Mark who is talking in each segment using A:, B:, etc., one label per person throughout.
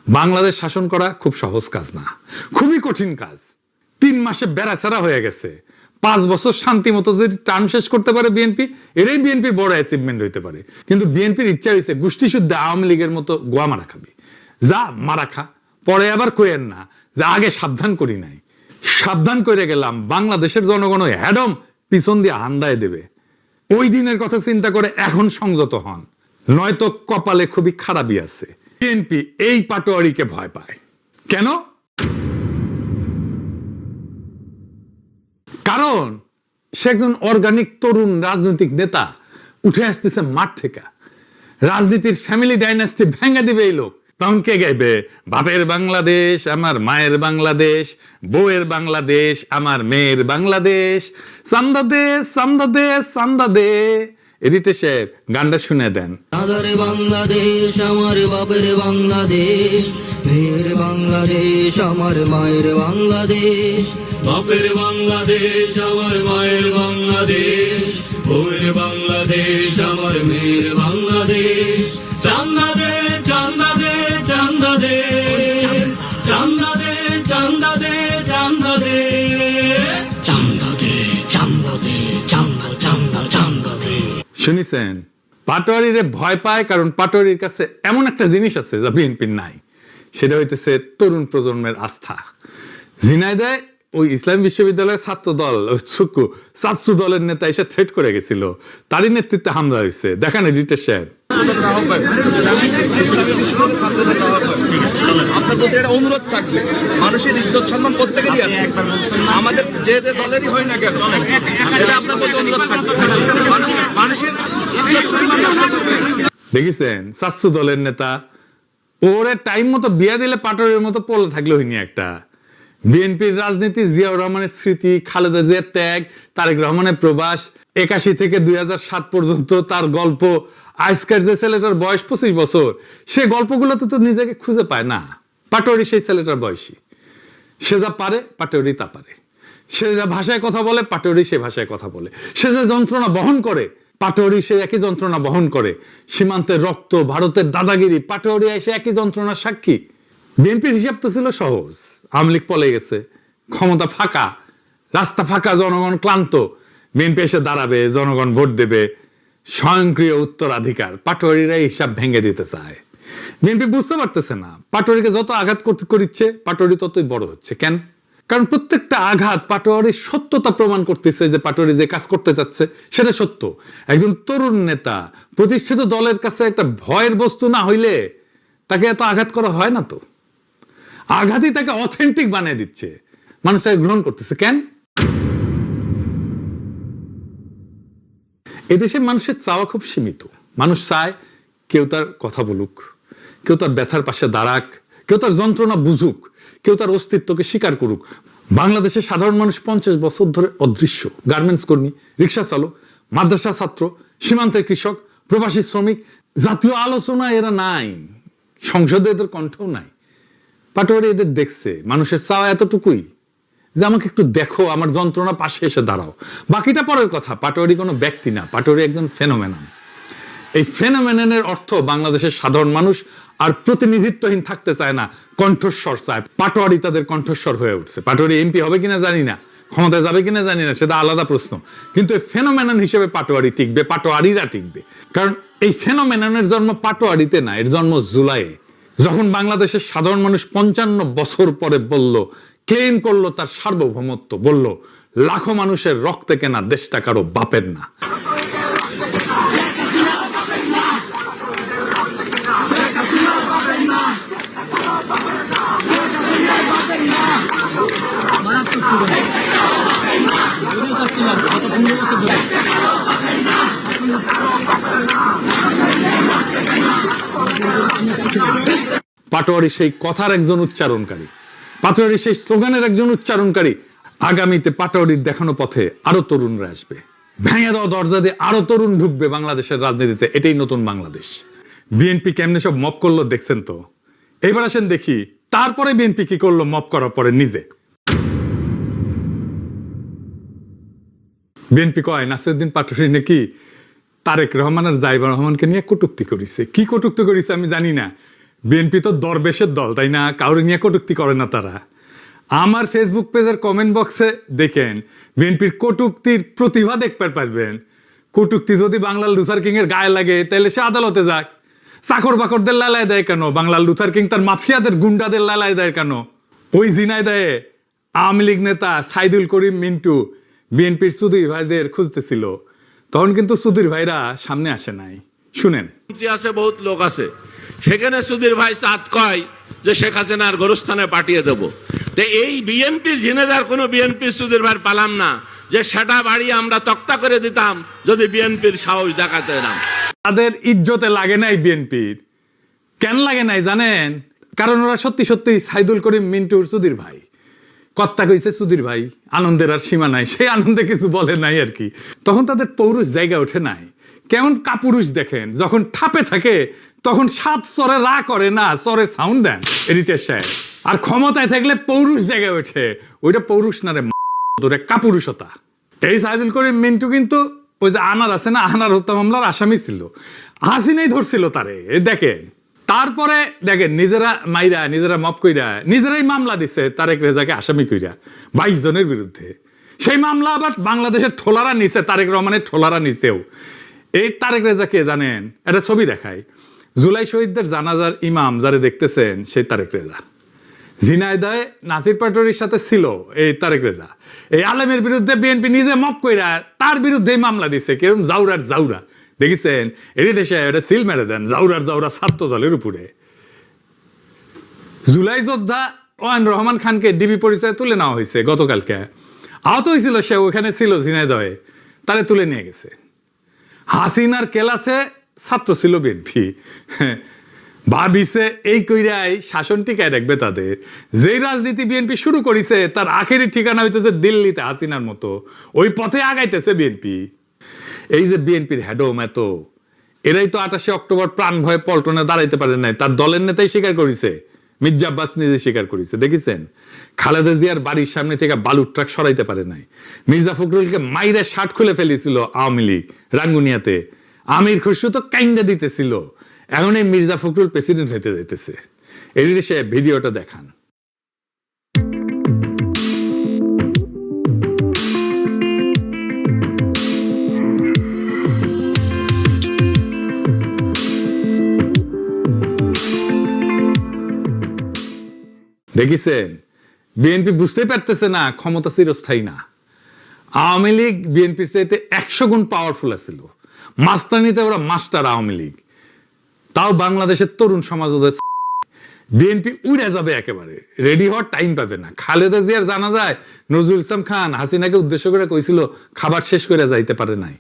A: বাংলাদেশ শাসন করা খুব সহজ কাজ না, খুবই কঠিন কাজ। 3 মাসে বেড়াচেরা হয়ে গেছে। 5 বছর শান্তি মতো যদি টার্ম শেষ করতে পারে বিএনপি, এটাই বিএনপির বড় অ্যাচিভমেন্ট হইতে পারে। কিন্তু বিএনপির ইচ্ছা হয়েছে গোষ্ঠী শুদ্ধ আওয়ামী লীগের মতো গোয়া মারা খাবি। যা মারা খা, পরে আবার কইেন না যে আগে সাবধান করি নাই। সাবধান করে গেলাম, বাংলাদেশের জনগণ হ্যাডম পিছন দিয়ে হান্দায় দেবে। ওই দিনের কথা চিন্তা করে এখন সংযত হন, নয়তো কপালে খুবই খারাপই আছে। বিএনপি এই পাটোয়ারিকে ভয় পায় কেন? কারণ সে একজন অর্গানিক তরুণ রাজনৈতিক নেতা, উঠে আসতেছে মাঠ থেকে। রাজনীতির ফ্যামিলি ডাইনাস্টি ভেঙে দিবে এই লোক। তখন কে গাইবে? বাপের বাংলাদেশ আমার মায়ের বাংলাদেশ, বউয়ের বাংলাদেশ আমার মেয়ের বাংলাদেশ, চান্দা দে চান্দা দে চান্দা দে। এদিতে সে গানটা শুনে দেন।
B: বাংলাদেশ আমার বাপের বাংলাদেশ, মেয়ের বাংলাদেশ আমার মায়ের বাংলাদেশ, বাপের বাংলাদেশ আমার মায়ের বাংলাদেশ, বউয়ের বাংলাদেশ আমার মেয়ের বাংলাদেশ। চান্দা দে চান্দা দে চান্দা দে চান্দা দে চান্দা দে চান্দা দে চান্দা দে চান্দা দে চান্দা চান্দা চান্দা দে।
A: শুনিছেন? পাটোয়ারিরে ভয় পায় কারণ পাটোয়ারির কাছে এমন একটা জিনিস আছে যা বিএনপির নাই। সেটা হইতেছে তরুণ প্রজন্মের আস্থা। ঝিনাইদহে ওই ইসলামী বিশ্ববিদ্যালয়ের ছাত্র দল ছাত্র দলের নেতা এসে থ্রেট করে গেছিল, তারই নেতৃত্বে হামলা হয়েছে। দেখেন এডিটর সাহেব।
C: আপনার প্রতি একটা অনুরোধ থাকবে, মানুষের ইজ্জত সম্মান প্রত্যেকেরই আছে, আমাদের যে যে দলেরই হয় না কেন, এটা আপনার প্রতি অনুরোধ থাকবে, মানুষের ইজ্জত সম্মান নষ্ট করবে।
A: দেখেছেন ছাত্র দলের নেতা, ওরে টাইম মতো বিয়া দিলে পাটোয়ারির মতো পলে থাকলে হইনি একটা। বিএনপির রাজনীতি, জিয়াউর রহমানের স্মৃতি, খালেদা জিয়ার ত্যাগ, তারেক রহমানের প্রবাস, 81 থেকে 2007 পর্যন্ত তার গল্প। আজকের যে ছেলেটার বয়স 25 বছর, সে গল্পগুলোতে তো নিজেকে খুঁজে পায় না। পাটোয়ারি সেই ছেলেটার বয়সী। সে যা পারে পাটোয়ারি তা পারে। সে যা ভাষায় কথা বলে পাটোয়ারি সে ভাষায় কথা বলে। সে যে যন্ত্রণা বহন করে পাটোয়ারি সে একই যন্ত্রণা বহন করে। সীমান্তের রক্ত, ভারতের দাদাগিরি, পাটোয়ারি এসে একই যন্ত্রণার সাক্ষী। বিএনপির হিসাব তো ছিল সহজ, আওয়ামী লীগ পলে গেছে, ক্ষমতা ফাঁকা, রাস্তা ফাঁকা, জনগণ ক্লান্ত, বিএনপি এসে দাঁড়াবে, জনগণ ভোট দেবে, স্বয়ংক্রিয় উত্তরাধিকার। পাটোয়ারিরা হিসাব ভেঙে দিতে চায়। বিএনপি বুঝতে পারতেছে না, পাটোয়ারিকে যত আঘাত করছে পাটোয়ারি ততই বড় হচ্ছে। কেন? কারণ প্রত্যেকটা আঘাত পাটোয়ারির সত্যতা প্রমাণ করতেছে যে পাটোয়ারি যে কাজ করতে চাচ্ছে সেটা সত্য। একজন তরুণ নেতা প্রতিষ্ঠিত দলের কাছে একটা ভয়ের বস্তু না হইলে তাকে এত আঘাত করা হয় না। তো আঘাতই তাকে অথেন্টিক বানিয়ে দিচ্ছে, মানুষ তাকে গ্রহণ করতেছে। কেন? এদেশে মানুষের চাওয়া খুব সীমিত। মানুষ চায় কেউ তার কথা বলুক, কেউ তার ব্যথার পাশে দাঁড়াক, কেউ তার যন্ত্রণা বুঝুক, কেউ তার অস্তিত্বকে স্বীকার করুক। বাংলাদেশের সাধারণ মানুষ 50 বছর ধরে অদৃশ্য। গার্মেন্টস কর্মী, রিক্সা চালক, মাদ্রাসা ছাত্র, সীমান্তের কৃষক, প্রবাসী শ্রমিক, জাতীয় আলোচনা এরা নাই, সংসদে এদের কণ্ঠও নাই। পাটোয়ারি এদের দেখছে। মানুষের চাওয়া এতটুকুই যে আমাকে একটু দেখো, আমার যন্ত্রণা পাশে এসে দাঁড়াও। বাকিটা পরের কথা। পাটোয়ারি কোনো ব্যক্তি না, পাটোয়ারি একজন ফেনোমেনন। এই ফেনোমেননের অর্থ বাংলাদেশের সাধারণ মানুষ আর প্রতিনিধিত্বহীন থাকতে চায় না, কণ্ঠস্বর চায়। পাটোয়ারি তাদের কণ্ঠস্বর হয়ে উঠছে। পাটোয়ারি এমপি হবে কিনা জানি না, ক্ষমতায় যাবে কিনা জানি না, সেটা আলাদা প্রশ্ন। কিন্তু এই ফেনোমেনন হিসেবে পাটোয়ারি টিকবে, পাটোয়ারিরা টিকবে। কারণ এই ফেনোমেননের জন্ম পাটোয়ারিতে না, এর জন্ম জুলাইয়ে, যখন বাংলাদেশের সাধারণ মানুষ 55 বছর পরে ক্লেম করলো তার সার্বভৌমত্ব, বলল লাখো মানুষের রক্তে কেনা দেশটা কারো বাপের না। পাটোয়ারি সেই কথার একজন উচ্চারণকারী, পাটোয়ারি সেই স্লোগানের একজন উচ্চারণকারী। আগামীতে পাটোয়ারির দেখানো পথে আরো তরুণরা আসবে, ভেঙে দেওয়া দরজা দিয়ে আরো তরুণ ঢুকবে বাংলাদেশের রাজনীতিতে। এটাই নতুন বাংলাদেশ। বিএনপি কেমনে সব মপ করলো দেখছেন তো। এইবার আসেন দেখি তারপরে বিএনপি কি করলো মপ করার পরে নিজে। বিএনপি কয় নাসিরউদ্দিন পাটোয়ারি নাকি তারেক রহমান আর জাইবা রহমানকে নিয়ে কটূক্তি করেছে। কি কটূক্তি করেছে আমি জানি না। বিএনপি তো দরবেশের দল, তাই না? কাউরে নিয়ে কটূক্তি করে না তারা। আমার ফেসবুক পেজের কমেন্ট বক্সে দেখেন বিএনপির কটূক্তির প্রতিভা দেখতে পারবেন। কটূক্তি যদি বাংলার লুথার কিং এর গায়ে লাগে তাহলে সে আদালতে যাক। চাকর বাকরদের লালায় দেয় কেন? বাংলার লুথার কিং তার মাফিয়াদের গুন্ডাদের লালায় দেয় কেন? ওই ঝিনাইদহে আওয়ামী লীগ নেতা সাইদুল করিম মিন্টু বিএনপির সুধীর ভাইদের খুঁজতেছিল, তখন কিন্তু সুধীর ভাইরা সামনে আসে নাই। শুনেন।
D: আছে বহুত লোক আছে, সেখানে সুধীর ভাই চাঁদ কয় যে শেখ হাসিনার গোরস্থানে পাঠিয়ে দেব। তো এই বিএনপির ঝিনেদার কোনো বিএনপির সুধীর ভাই পালাম না যে সেটা বাড়ি আমরা তক্তা করে দিতাম যদি বিএনপির সাহস দেখাতে না।
A: তাদের ইজ্জতে লাগে নাই বিএনপির। কেন লাগে নাই জানেন? কারণ ওরা সত্যি সত্যি সাইদুল করিম মিন্টুর সুধীর ভাই। কর্তা কইছে সুধীর ভাই, আনন্দের আর সীমা নাই, সেই আনন্দে কিছু বলে নাই আর কি। তখন তাদের পৌরুষ জায়গা ওঠে নাই। কেমন কাপুরুষ দেখেন, যখন ঠাপে থাকে তখন সাত স্বরে রা করে না, স্বরের সাউন্ড দেন এডিটার সাহেব। আর ক্ষমতায় থাকলে পৌরুষ জায়গায় ওঠে, ওইটা পৌরুষ না রে, ধরে কাপুরুষতা। এই সাইদুল করিম মিন্টু কিন্তু ওই যে আনার আছে না, আনার হত্যা মামলার আসামি ছিল, হাসিনাই ধরছিল তারে। দেখেন তারপরে দেখেন নিজেরা মাইরা, নিজেরা মাফ কইরা, নিজেরাই মামলা দিছে তারেক রেজাকে আসামি কইরা 22 জনের বিরুদ্ধে। সেই মামলা আবার বাংলাদেশের ঠোলারা নিছে, তারেক রহমানের ঠোলারা নিছেও। এই তারেক রেজাকে জানেন, একটা ছবি দেখায়, জুলাই শহীদদের জানাজার ইমাম যারা দেখতেছেন সেই তারেক রেজা। ঝিনাইদহে নাসির পাটোয়ারির সাথে ছিল এই তারেক রেজা। এই আলেমের বিরুদ্ধে বিএনপি নিজে মাফ কইরা তার বিরুদ্ধে মামলা দিছে। কিরকম জাউরার জাউরা দেখেছেন? এরই দেশে এটা সিল মেরে দেন জাউরার জাউরা ছাত্র দলের উপরে। জুলাই যোদ্ধা ওয়ান রহমান খানকে ডিবি পরিচয় তুলে নেওয়া হয়েছে গতকালকে। আহত হয়েছিল সে, ওখানে ছিল ঝিনাইদহে, তারে তুলে নিয়ে গেছে। হাসিনার কেলাসে ছাত্র ছিল বিএনপি। ভাবিছে এই কইরাই শাসন টিকায় রাখবে তাদের। যেই রাজনীতি বিএনপি শুরু করেছে তার আখেরি ঠিকানা হইতেছে দিল্লিতে হাসিনার মতো। ওই পথে আগাইতেছে বিএনপি। এই যে বিএনপির হেডম এত, এরাই তো 28 অক্টোবর প্রাণ ভয়ে পল্টনে দাঁড়াইতে পারে নাই, তার দলের নেতাই স্বীকার করেছে। মির্জা আব্বাস নিজে স্বীকার করেছে, দেখেছেন? খালেদা জিয়ার বাড়ির সামনে থেকে বালুর ট্রাক সরাইতে পারে নাই। মির্জা ফখরুলকে মাইরে শার্ট খুলে ফেলেছিল আওয়ামী লীগ রাঙ্গুনিয়াতে। আমির খুশরু তো কাইন্দা দিতেছিল। এখন এই মির্জা ফখরুল প্রেসিডেন্ট হতে যাইতেছে। এই সে ভিডিওটা দেখান। দেখেছেন? বিএনপি বুঝতেই পারতেছে না ক্ষমতা চিরস্থায়ী না। আওয়ামী লীগ বিএনপির চাইতে 100 গুণ পাওয়ারফুল ছিল। মাস্তানিতে ওরা মাস্টার আওয়ামী লীগ। তাও বাংলাদেশের তরুণ সমাজ ওদের বিএনপি উড়ে যাবে একেবারে, রেডি হওয়ার টাইম পাবে না। খালেদা জিয়ার জানা যায় নজরুল ইসলাম খান হাসিনাকে উদ্দেশ্য করে কইছিল খাবার শেষ করে যাইতে পারে নাই,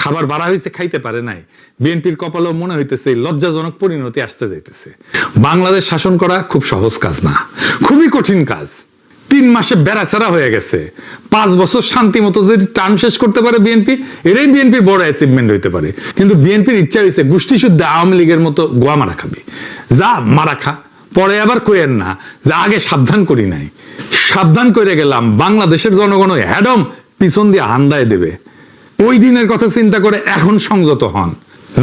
A: খাবার বাড়া হয়েছে খাইতে পারে নাই। বিএনপির কপালেও মনে হইতেছে লজ্জাজনক পরিণতি আসতে যাইতেছে। বাংলাদেশ শাসন করা খুব সহজ কাজ না, খুবই কঠিন কাজ। 3 মাসে বেড়াচেরা হয়ে গেছে। 5 বছর শান্তি মতো যদি টার্ম শেষ করতে পারে বিএনপি, এটাই বিএনপির বড় অ্যাচিভমেন্ট হইতে পারে। কিন্তু বিএনপির ইচ্ছা হয়েছে গোষ্ঠী শুদ্ধ আওয়ামী লীগের মতো গোয়া মারা খাবি। যা মারা খা, পরে আবার কইেন না যে আগে সাবধান করি নাই। সাবধান করে গেলাম, বাংলাদেশের জনগণ হ্যাডম পিছন দিয়ে হান্দায় দেবে। ওই দিনের কথা চিন্তা করে এখন সংযত হন,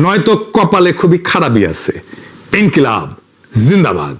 A: নয়তো কপালে খুবই খারাপই আছে। ইনকিলাব জিন্দাবাদ।